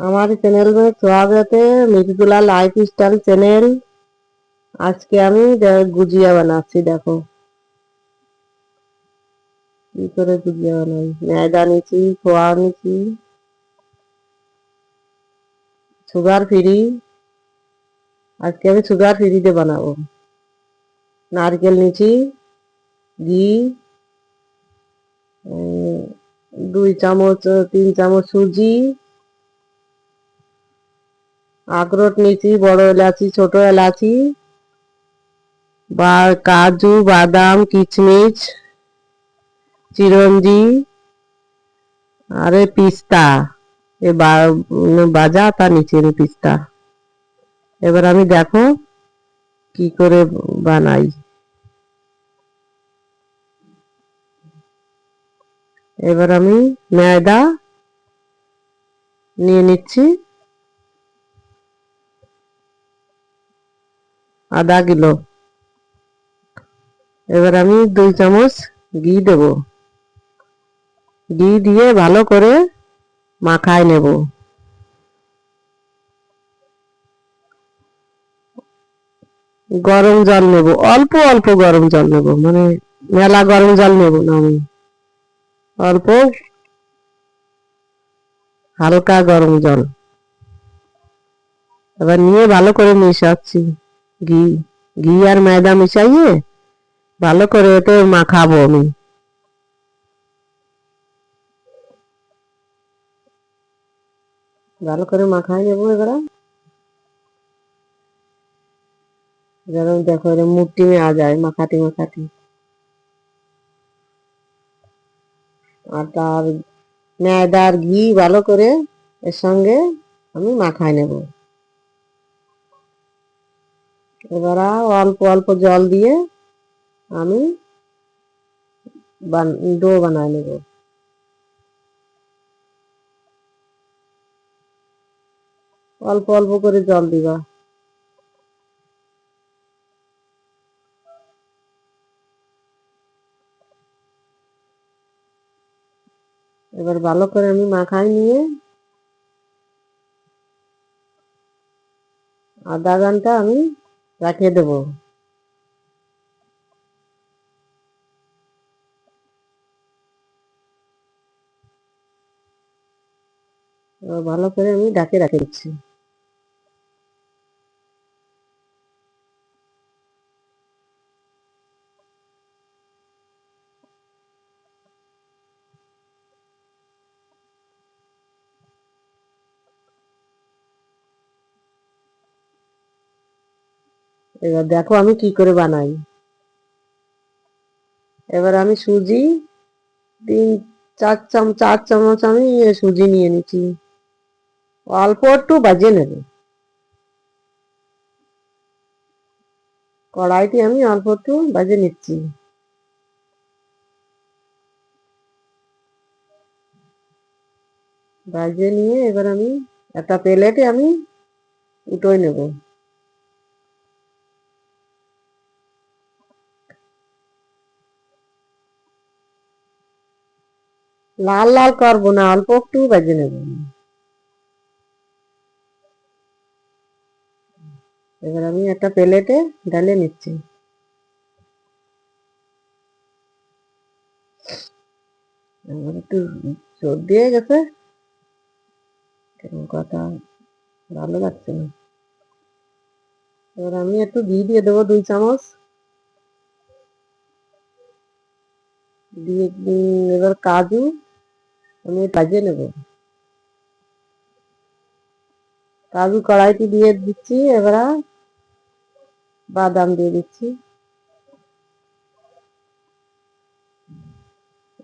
हमारे चैनल में स्वागत है। Mridula life style channel. আজকে আমি গুজিয়া বানাচ্ছি। দেখো কি করে গুজিয়া বানাই। ময়দা নিচ্ছি, খোয়া নিচ্ছি, সুগার ফ্রি। আজকে আমি সুগার ফ্রিতে বানাবো। নারকেল নিচ্ছি, ঘি, 2 চামচ 3 চামচ সুজি, আখরোট নিচ্ছি, বড় এলাচি, ছোট এলাচি, বা কাজু, বাদাম, কিশমিশ, চিরঞ্জি আর পিস্তা। বাজা তা নিচের পিস্তা। এবার আমি দেখো কি করে বানাই। এবার আমি ময়দা নিয়ে নিচ্ছি আধা কিলো। এবার আমি 2 চামচ ঘি দেব। ঘি দিয়ে ভালো করে মাখায় নেব। গরম জল নেব, অল্প অল্প গরম জল নেব, মানে মেলা গরম জল নেব না, আমি অল্প হালকা গরম জল। এবার নিয়ে ভালো করে মিশাচ্ছি। ঘি ঘি আর ময়দা মিশাইয়ে ভালো করে এতে মাখাবো আমি। ভালো করে মাখাই নেবো। এবার যেন দেখো এরকম মুट्ठी में आ जाए মাখাতে মাখাতে। আর তার ময়দা আর ঘি ভালো করে এর সঙ্গে আমি মাখাই নেব। এবার অল্প অল্প জল দিয়ে আমি ডো বানায় নেব। অল্প অল্প করে জল দিবা। এবার ভালো করে আমি মাখাই নিয়ে আধা ঘন্টা আমি রেখে দেব। ভালো করে আমি ঢেকে রেখে দিচ্ছি। এবার দেখো আমি কি করে বানাই। এবার আমি সুজি 4 চামচ আমি সুজি নিয়ে নিচ্ছি। অল্প একটু বাজে নেব। কড়াইতে আমি অল্প একটু বাজে নিচ্ছি। বাজে নিয়ে এবার আমি একটা প্লেটে আমি উঠোয় নেব। লাল লাল করবো না, অল্প একটু বাজে নেব। এবার আমি একটা প্লেটে ঢেলে নিচ্ছি। আমার একটু সর্দি হয়ে গেছে, কথা ভালো লাগছে না। এবার আমি একটু ঘি দিয়ে দেবো 2 চামচ দিয়ে। এবার কাজু আমি ভাজে নেব। কাজু কড়াইতে দিয়ে দিচ্ছি। এবার বাদাম দিয়ে দিচ্ছি।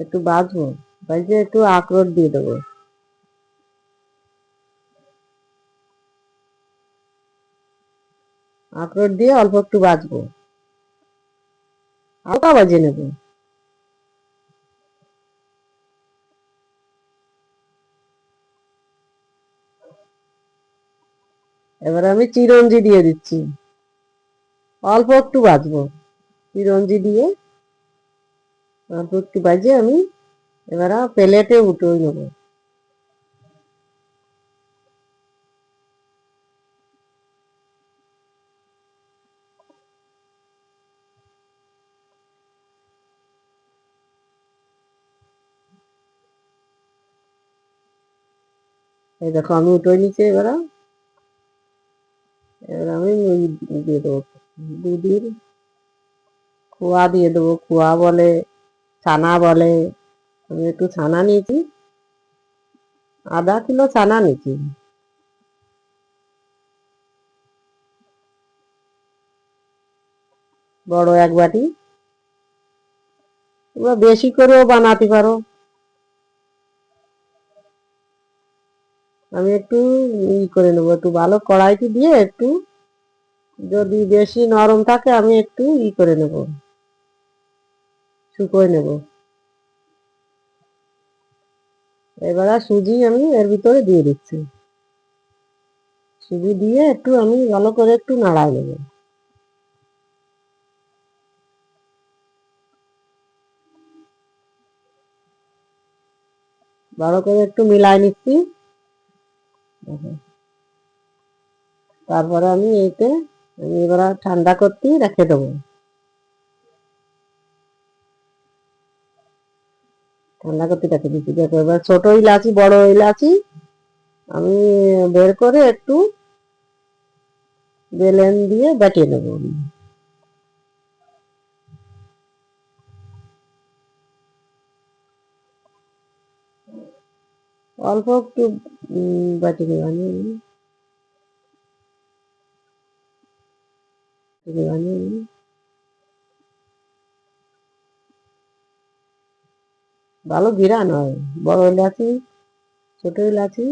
একটু ভাজবো। ভাজে একটু আখরোট দিয়ে দেবো। আখরোট দিয়ে অল্প একটু ভাজবো, হালকা ভাজে নেব। এবার আমি চিরঞ্জি দিয়ে দিচ্ছি। অল্প একটু ভাজবো চিরঞ্জি দিয়ে। অল্প একটু ভাজে আমি এবার প্লেটে উঠিয়ে নেব। এই দেখো আমি উঠোই নিচে এবার আমি দিয়ে দেবো দুধের খোয়া দিয়ে দেবো, খোয়া বলে, ছানা বলে। আমি একটু ছানা নিয়েছি, ½ কিলো ছানা নিয়েছি, বড় এক বাটি। তোমরা বেশি করেও বানাতে পারো। আমি একটু করে নেবো, একটু ভালো কড়াইতে দিয়ে একটু, যদি বেশি নরম থাকে আমি একটু করে নেব, শুকোয় নেব। এবার সুজি আমি এর ভিতরে দিয়ে দিচ্ছি, সুজি দিয়ে একটু আমি ভালো করে একটু নাড়াই নেব। ভালো করে একটু মিলাই নিচ্ছি। তারপরে আমি এবার ঠান্ডা করতে রেখে দেবো। ঠান্ডা করতে রেখে দিচ্ছি। দেখো এবার ছোট ইলাচি বড় ইলাচি আমি বের করে একটু বেলেন দিয়ে বাটিয়ে নেবো। অল্প একটু বাটিয়ে নেব ভালো ঘিরান হয়। বড় ইলাচি ছোট ইলাচি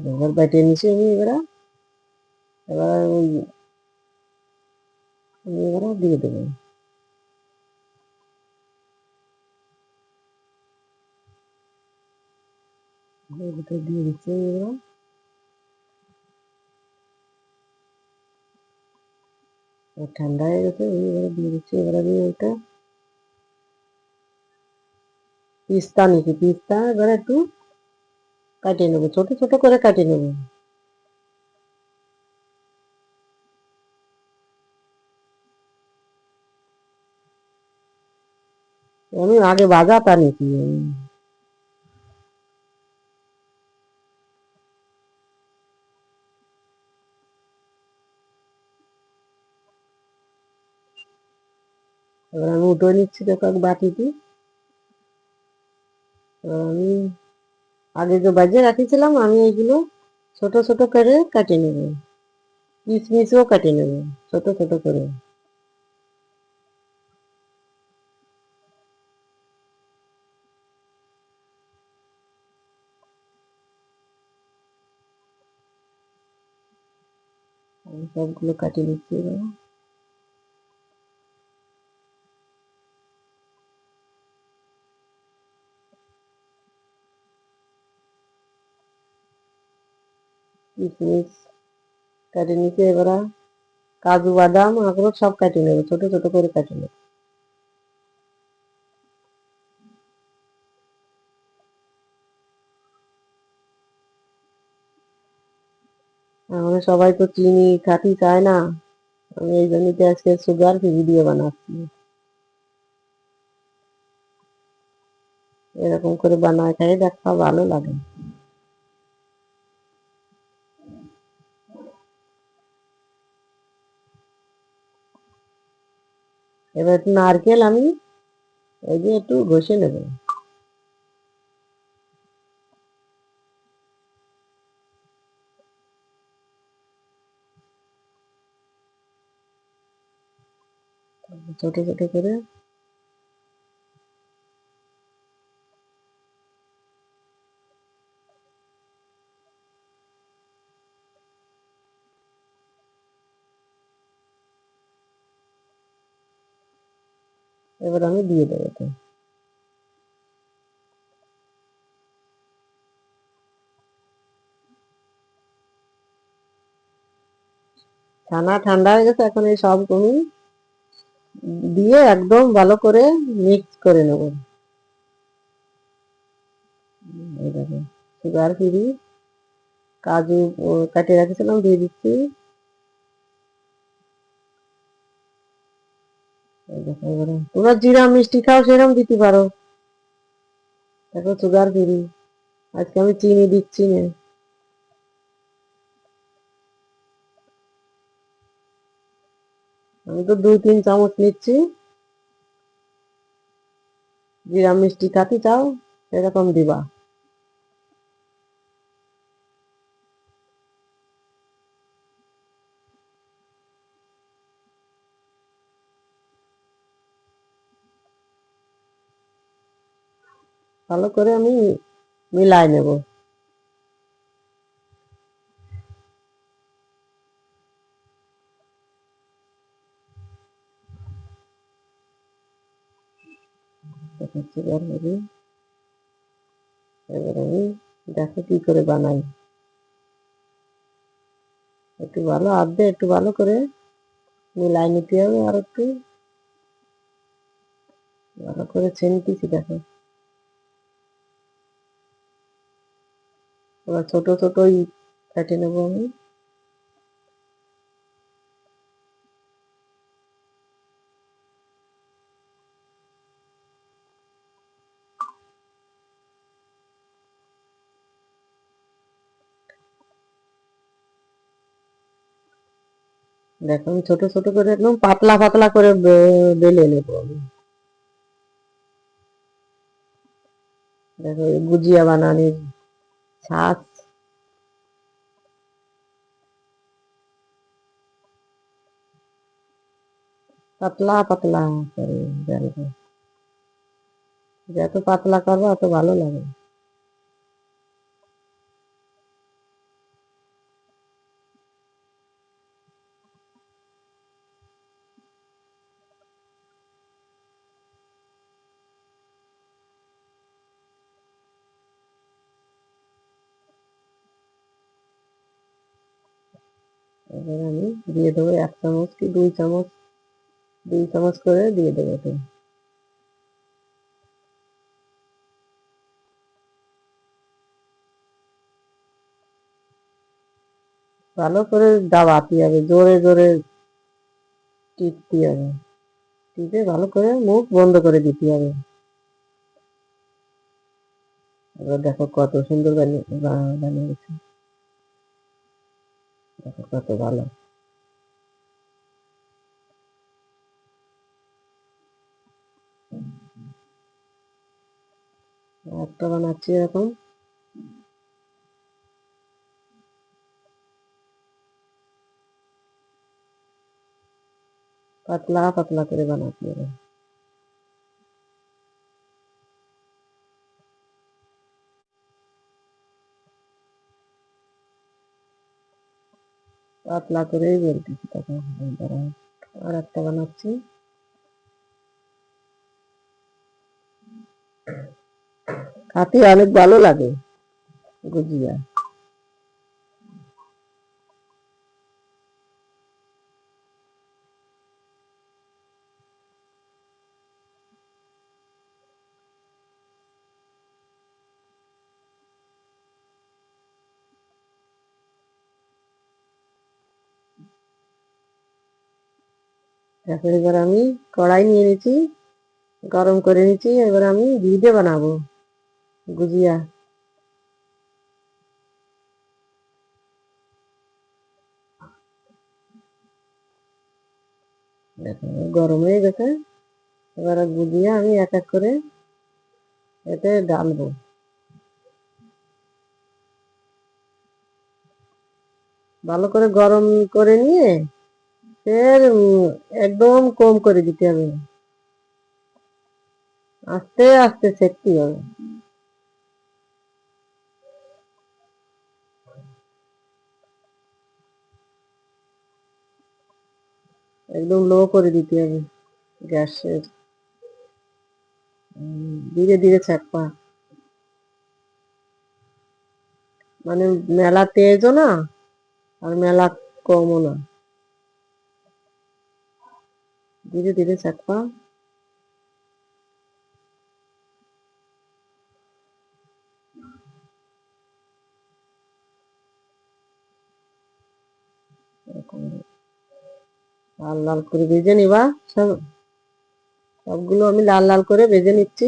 এবার বাটিয়ে নিচ্ছি আমি। এবার দিয়ে দেবো। দিয়ে দিচ্ছি ঠান্ডা হয়ে গেছে। এবারে দিয়ে দিচ্ছি। এবার আমি ওইটা পিস্তা নিচ্ছি, পিস্তা এবার একটু কাটিয়ে নেবো, ছোট ছোট করে কাটিয়ে নেবো। আমি আগে বাজাটা নিচ্ছি। এবার আমি উঠে নিচ্ছি, দেখো বাটিতে। আমি আগে যে বাজিয়ে রাখিছিলাম আমি এইগুলো ছোট ছোট করে কাটিয়ে নেবো, কিশমিশও কাটিয়ে নেবো ছোট ছোট করে। আমি সবগুলো কাটিয়ে নিচ্ছি। এবার কিশমিশ কাটিয়ে নিচ্ছি। এবার কাজু বাদাম আখরোট সব কাটিয়ে নেবো, ছোট ছোট করে কাটিয়ে নেবো। আমরা সবাই তো চিনি খাতি চায় না, আমি এই জন্যই তো আজকে সুগার ফ্রি দিয়ে বানাচ্ছি। এরকম করে বানায় খাই, দেখা ভালো লাগে। এবার একটু নারকেল আমি এই যে একটু ঘষে নেব। ছোট ছোট করে এবার আমি দিয়ে দেবো। ছানা ঠান্ডা হয়ে গেছে, এখন এই সব তুমি দিয়ে একদম ভালো করে মিক্স করে নেব। এই দেখো সুগার ফ্রি কাজু কাটিয়ে রাখছিলাম দিয়ে দিচ্ছি। এই দেখো এবারে তোমরা জিরা মিষ্টি খাও সেরকম দিতে পারো। দেখো সুগার ফ্রি, আজকে আমি চিনি দিচ্ছি না। আমি তো 2-3 চামচ নিচ্ছি। জিরা মিষ্টি খাতে চাও সেরকম দিবা। ভালো করে আমি মিলাই নেব। Sugar free. এবার আমি দেখো কি করে বানাই। একটু ভালো আধে একটু ভালো করে মিলাই নিতে হবে, আর একটু ভালো করে ছেনতেছি দেখো। এবার ছোট ছোটই কেটে নেবো আমি। দেখো আমি ছোট ছোট করে একদম পাতলা পাতলা করে বেলে নেবো আমি। দেখো এই গুজিয়া বানানির ছাঁচ। পাতলা পাতলা করে বেলবো। যত পাতলা করবো অত ভালো লাগে। এবার আমি দিয়ে দেবো 1 চামচ কি 2 চামচ, 2 চামচ করে দিয়ে দেবো তো। ভালো করে দাবাতে হবে, জোরে জোরে টিপতে হবে। টিপে ভালো করে মুখ বন্ধ করে দিতে হবে। এবার দেখো কত সুন্দর বানিয়েছে। দেখো কত ভালো। একটা বানাচ্ছি এরকম পাতলা পাতলা করে বানাতে হবে। পাতলা করেই বেলতেছি তখন। আর একটা বানাচ্ছি। খেতে অনেক ভালো লাগে গুজিয়া। তারপরে এবার আমি কড়াই নিয়ে নিয়েছি, গরম করে নিয়েছি। এবার আমি ঘি দিয়ে বানাবো গুজিয়া। দেখো গরম হয়ে গেছে। এবার গুজিয়া আমি এক এক করে এতে ডালবো। ভালো করে গরম করে নিয়ে ফের একদম কম করে দিতে হবে। আস্তে আস্তে সেঁকতে হবে। একদম লো করে দিতে হবে গ্যাসের। ধীরে ধীরে ছাকবা, মানে মেলা তেজও না আর মেলা কমও না। ধীরে ধীরে ছাকবা। এরকম লাল লাল করে ভেজে নিবা সব। সবগুলো আমি লাল লাল করে ভেজে নিচ্ছি।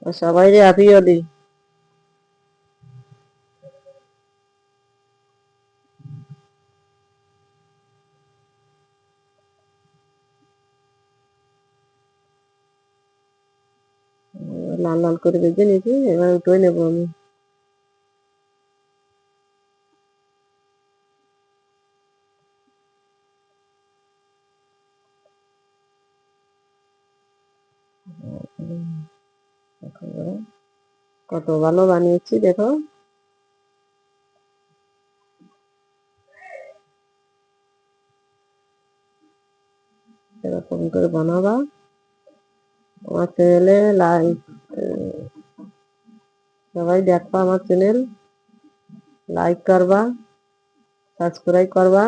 আর সবাই হ্যাপিও দিই। লাল লাল করে ভেজে নিয়েছি, এবার উঠে নেবো আমি। কত ভালো বানিয়েছি দেখো। এরকম করে বানাবা। আমার চ্যানেলে লাইক, সবাই দেখবা আমার চ্যানেল, লাইক করবা, সাবস্ক্রাইব করবা।